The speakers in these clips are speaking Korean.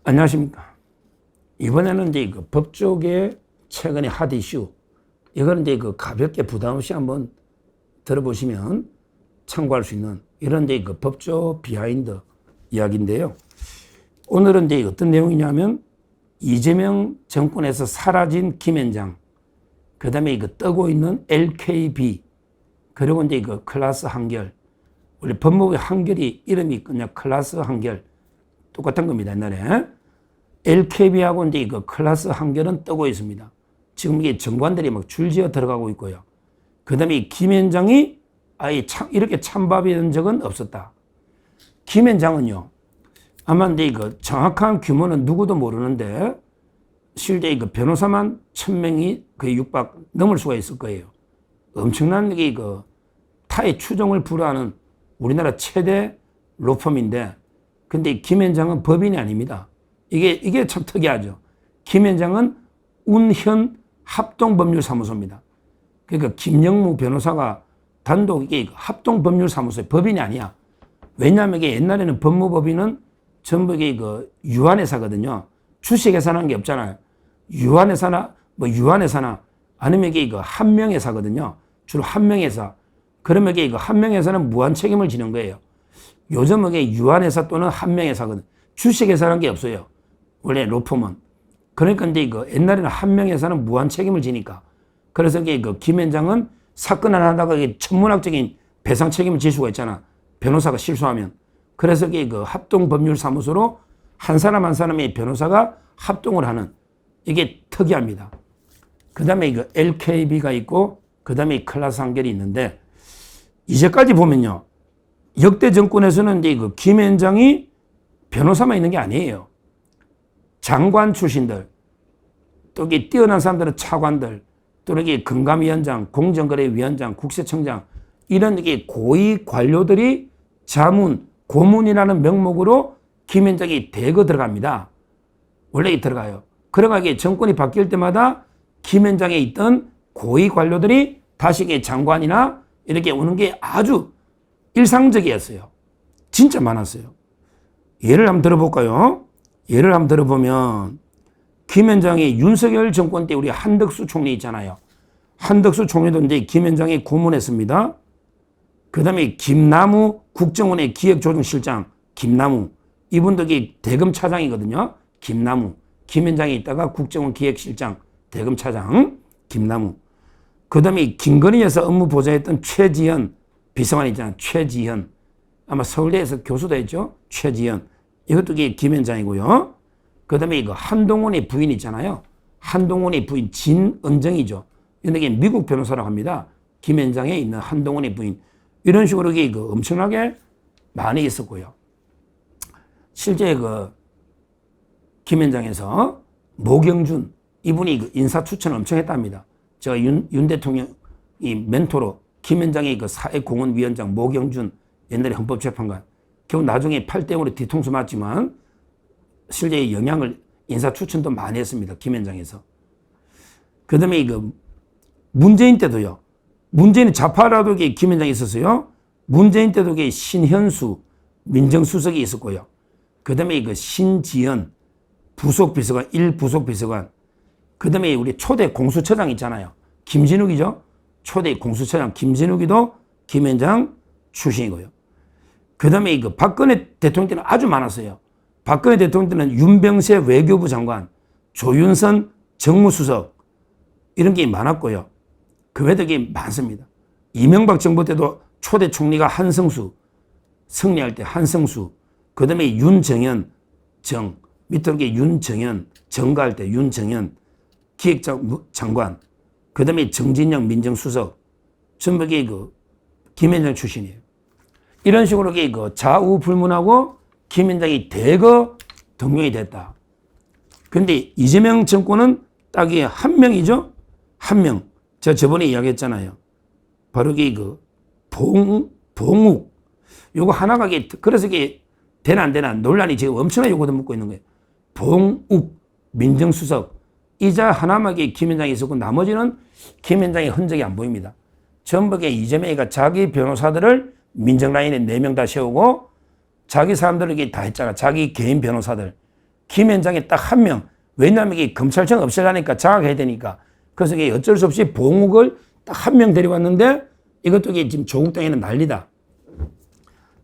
안녕하십니까. 이번에는 이제 그 법조계 최근의 핫 이슈, 이거는 이제 그 가볍게 부담 없이 한번 들어보시면 참고할 수 있는 이런 이제 그 법조 비하인드 이야기인데요. 오늘은 이제 어떤 내용이냐면 이재명 정권에서 사라진 김앤장, 그 다음에 그 뜨고 있는 LKB, 그리고 이제 그 클라스 한결. 원래 법무부의 한결이 이름이 그냥 클라스 한결. 똑같은 겁니다, 옛날에. LKB하고 이제 그 클라스 한결은 뜨고 있습니다. 지금 이게 정관들이 막 줄지어 들어가고 있고요. 그 다음에 김앤장이 아예 이렇게 찬밥이 된 적은 없었다. 김앤장은요, 아마 이제 그 정확한 규모는 누구도 모르는데, 실제 그 변호사만 1000명이 거의 육박 넘을 수가 있을 거예요. 엄청난 게 그 타의 추종을 불허하는 우리나라 최대 로펌인데, 근데 김앤장은 법인이 아닙니다. 이게 참 특이하죠. 김앤장은 운현 합동법률사무소입니다. 그러니까 김영무 변호사가 단독 이게 합동법률사무소의 법인이 아니야. 왜냐하면 이게 옛날에는 법무법인은 전부 이게 그 유한회사거든요. 주식회사라는 게 없잖아요. 유한회사나 아니면 이게 그 한명회사거든요. 주로 한명회사. 그러면 이게 그 한명회사는 무한 책임을 지는 거예요. 요즘은 이게 유한회사 또는 한명회사거든. 주식회사라는 게 없어요. 원래 로펌은. 그러니까 이제 그 옛날에는 한명회사는 무한 책임을 지니까. 그래서 이게 그 김앤장은 사건 하나 하다가 이게 천문학적인 배상 책임을 질 수가 있잖아. 변호사가 실수하면. 그래서 이게 그 합동법률사무소로 한 사람 한 사람의 변호사가 합동을 하는, 이게 특이합니다. 그 다음에 이거 LKB가 있고, 그 다음에 클라스 한결이 있는데, 이제까지 보면요, 역대 정권에서는 이제 그 김앤장이 변호사만 있는 게 아니에요. 장관 출신들, 또 이게 뛰어난 사람들은 차관들, 또 이게 금감위원장, 공정거래위원장, 국세청장, 이런 이게 고위 관료들이 자문, 고문이라는 명목으로 김앤장이 대거 들어갑니다. 원래 들어가요. 그러니까 이게 정권이 바뀔 때마다 김앤장에 있던 고위 관료들이 다시 이게 장관이나 이렇게 오는 게 아주 일상적이었어요. 진짜 많았어요. 예를 한번 들어볼까요? 예를 한번 들어보면 김앤장이 윤석열 정권 때 우리 한덕수 총리 있잖아요. 한덕수 총리도 이제 김앤장이 고문했습니다. 그 다음에 김남우 국정원의 기획조정실장, 김남우. 이분도 대검 차장이거든요. 김남우. 김앤장에 있다가 국정원 기획실장, 대검 차장, 김남우. 그 다음에 김건희에서 업무 보좌했던 최지현 비서관 있잖아요. 최지현. 아마 서울대에서 교수도 했죠. 최지현. 이것도 김앤장이고요. 그 다음에 이거 한동훈의 부인 있잖아요. 한동훈의 부인 진은정이죠. 이게 미국 변호사라고 합니다. 김앤장에 있는 한동훈의 부인. 이런 식으로 그 엄청나게 많이 있었고요. 실제 그 김앤장에서 모경준 이분이 그 인사 추천을 엄청 했답니다. 제가 윤 대통령이 멘토로 김앤장의 그 사회공헌위원장 모경준 옛날에 헌법재판관, 결국 나중에 8대0으로 뒤통수 맞지만 실제 영향을 인사 추천도 많이 했습니다. 김앤장에서. 그 다음에 그 문재인 때도요. 문재인은 좌파라도 김앤장이 있었어요. 문재인 때도 신현수 민정수석이 있었고요. 그 다음에 그 신지연 부속비서관, 1부속비서관. 그 다음에 우리 초대 공수처장 있잖아요. 김진욱이죠. 초대 공수처장 김진욱이도 김앤장 출신이고요. 그 다음에 그 박근혜 대통령 때는 아주 많았어요. 박근혜 대통령 때는 윤병세 외교부 장관, 조윤선 정무수석, 이런 게 많았고요. 그 외에도 많습니다. 이명박 정부 때도 초대 총리가 한성수, 승리할 때 한성수, 그 다음에 윤정현, 밑으로 윤정현, 정가할 때 윤정현, 기획장관, 그 다음에 정진영 민정수석, 전부 그 김앤장 출신이에요. 이런 식으로 그 좌우불문하고 김앤장이 대거 등용이 됐다. 근데 이재명 정권은 딱 한 명이죠? 한 명. 제가 저번에 이야기했잖아요. 바로 그 봉욱. 요거 하나가 그래서 되나 안 되나 논란이 지금 엄청나게 요거도 묻고 있는 거예요. 봉욱 민정수석. 이자 하나만 김앤장이 있었고 나머지는 김앤장의 흔적이 안 보입니다. 전부 이재명이가 자기 변호사들을 민정라인에 4명 다 세우고 자기 사람들에게 다 했잖아. 자기 개인 변호사들. 김현장에 딱 한 명. 왜냐하면 이게 검찰청 없애려니까 장악해야 되니까. 그래서 이게 어쩔 수 없이 봉욱을 딱 한 명 데려왔는데 이것도 이게 지금 조국 땅에는 난리다.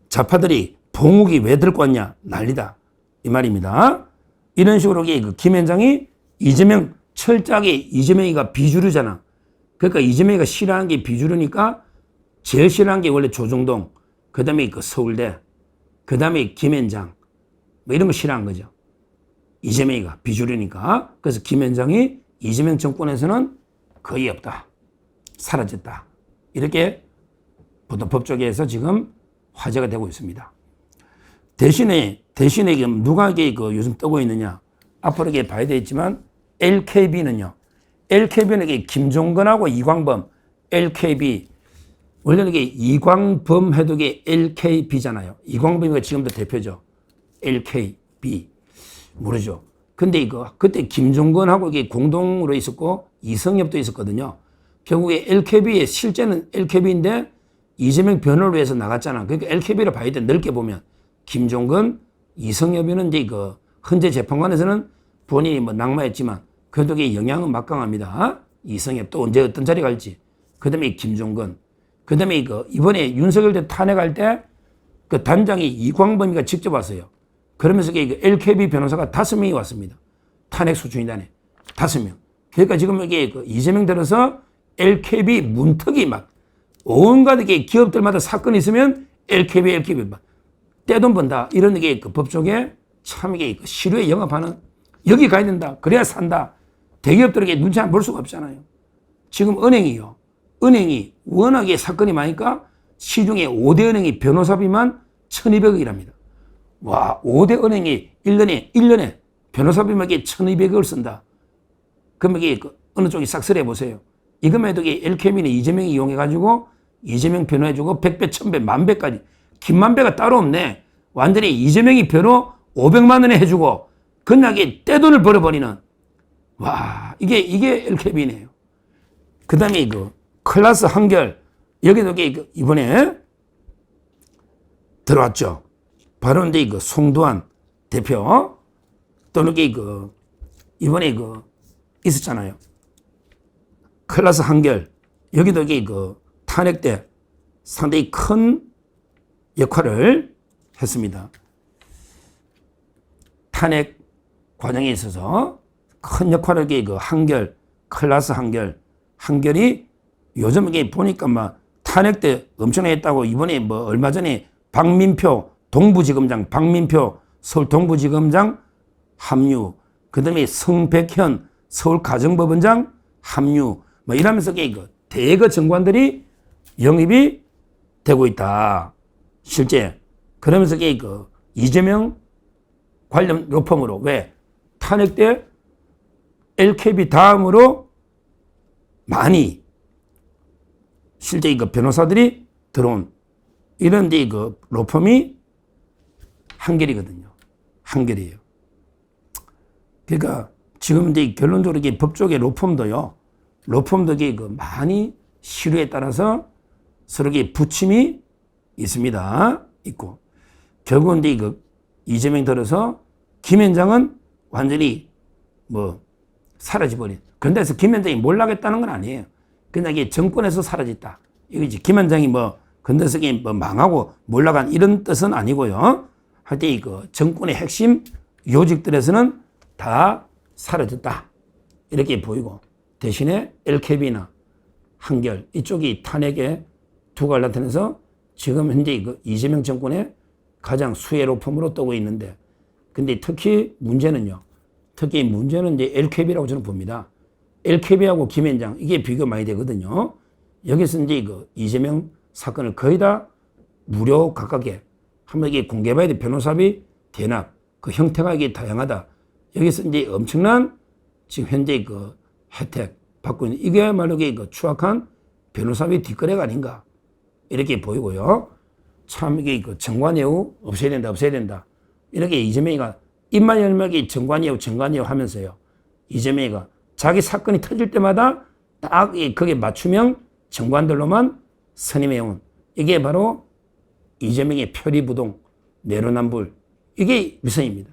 좌파들이 봉욱이 왜 들고 왔냐? 난리다. 이 말입니다. 이런 식으로 이게 그 김현장이 이재명 철저하게 이재명이가 비주류잖아. 그러니까 이재명이가 싫어하는 게 비주류니까 제일 싫어하는 게 원래 조정동, 그 다음에 그 서울대, 그 다음에 김현장, 뭐 이런 거 싫어한 거죠. 이재명이가 비주류니까. 그래서 김현장이 이재명 정권에서는 거의 없다. 사라졌다. 이렇게 보통 법조계에서 지금 화제가 되고 있습니다. 대신에 누가 이게 그 요즘 뜨고 있느냐. 앞으로 이게 봐야 되겠지만 LKB는요. LKB는 이게 김종건하고 이광범, LKB. 원래는 이게 이광범 해도 이게 LKB잖아요. 이광범이가 지금도 대표죠. LKB. 모르죠. 근데 그때 김종건하고 이게 공동으로 있었고 이성엽도 있었거든요. 결국에 LKB의 실제는 LKB인데 이재명 변호를 위해서 나갔잖아. 그러니까 LKB를 봐야 돼. 넓게 보면. 김종건, 이성엽이는 이제 헌재 재판관에서는 본인이 뭐 낙마했지만 그래도 이게 영향은 막강합니다. 이성엽 또 언제 어떤 자리 갈지. 그 다음에 김종건. 그 다음에 이번에 윤석열 대 탄핵할 때 그 단장이 이광범이가 직접 왔어요. 그러면서 LKB 변호사가 5명이 왔습니다. 탄핵 소추인단에 5명. 그러니까 지금 이게 이재명 들어서 LKB 문턱이 막 온갖 이게 기업들마다 사건이 있으면 LKB 막 떼돈 번다. 이런 게 법조계 참 이게 시류에 영합하는 여기 가야 된다. 그래야 산다. 대기업들에게 눈치 안 볼 수가 없잖아요. 지금 은행이 워낙에 사건이 많으니까 시중에 5대 은행이 변호사비만 1,200억이랍니다. 와, 5대 은행이 1년에 변호사비만 1,200억을 쓴다. 그러면 이게 어느 쪽이 싹쓸이 해보세요. 이거만 해도 LKB는 이재명이 이용해가지고 이재명 변호해주고 100배, 1000배, 10,000배까지. 김만배가 따로 없네. 완전히 이재명이 변호 500만 원에 해주고 건나게 떼돈을 벌어버리는. 와, 이게 LKB네요. 그 다음에 클라스 한결. 여기도 이번에 들어왔죠. 바로 이제 송두환 대표. 또는 이번에 있었잖아요. 클라스 한결. 여기도 탄핵 때 상당히 큰 역할을 했습니다. 탄핵 과정에 있어서 큰 역할을 한결, 클라스 한결이 요즘 보니까 막 탄핵 때 엄청나게 했다고 이번에 얼마 전에 박민표 서울 동부지검장 합류, 그 다음에 성백현 서울가정법원장 합류, 이러면서 대거 정관들이 영입이 되고 있다. 실제. 그러면서 이재명 관련 로펌으로 왜? 탄핵 때 LKB 다음으로 많이 실제 변호사들이 들어온 이런 로펌이 한결이거든요. 한결이에요. 그러니까 지금 이제 결론적으로 법조계 로펌도요. 많이 시류에 따라서 서로 부침이 있습니다. 있고. 결국은 이제 이재명 들어서 김현장은 완전히 사라져버린. 그런데 해서 김현장이 몰락했다는 건 아니에요. 그냥 이게 정권에서 사라졌다. 이거지. 김현장이 건대석이 망하고 몰락한 이런 뜻은 아니고요. 하여튼 정권의 핵심 요직들에서는 다 사라졌다. 이렇게 보이고. 대신에 LKB나 한결 이쪽이 탄핵에 두각을 나타내서 지금 현재 이재명 정권의 가장 수혜 로펌으로 뜨고 있는데, 근데 특히 문제는 이제 LKB라고 저는 봅니다. LKB하고 김현장 이게 비교 많이 되거든요. 여기서 이제 이재명 사건을 거의 다 무료 각각에 한번 이게 공개해봐야 돼. 변호사비 대납 그 형태가 이게 다양하다. 여기서 이제 엄청난 지금 현재 혜택 받고 있는 이게야말로 추악한 변호사비 뒷거래가 아닌가 이렇게 보이고요. 참 이게 정관예우 없애야 된다. 이렇게 이재명이가 입만 열면 정관예우 하면서요. 이재명이가 자기 사건이 터질 때마다 딱 거기에 맞춤형 정관들로만 선임해온 이게 바로 이재명의 표리부동 내로남불 이게 위선입니다.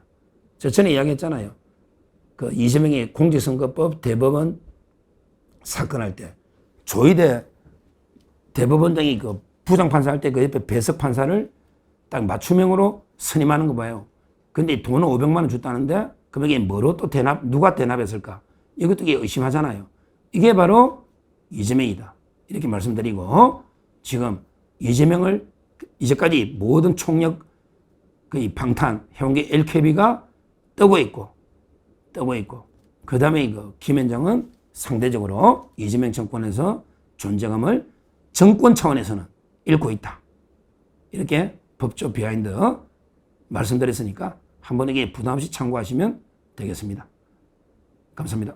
저 전에 이야기했잖아요. 그 이재명이 공직선거법 대법원 사건 할 때 조희대 대법원장이 그 부장판사 할 때 그 옆에 배석 판사를 딱 맞춤형으로 선임하는 거 봐요. 근데 돈은 500만 원 줬다는데 그럼 이게 뭐로 또 누가 대납했을까? 이것도 의심하잖아요. 이게 바로 이재명이다. 이렇게 말씀드리고 지금 이재명을 이제까지 모든 총력 그 방탄 해온 게 LKB가 뜨고 있고 그 다음에 이거 김현정은 상대적으로 이재명 정권에서 존재감을 정권 차원에서는 잃고 있다. 이렇게 법조 비하인드 말씀드렸으니까 한번 이게 부담 없이 참고하시면 되겠습니다. 감사합니다.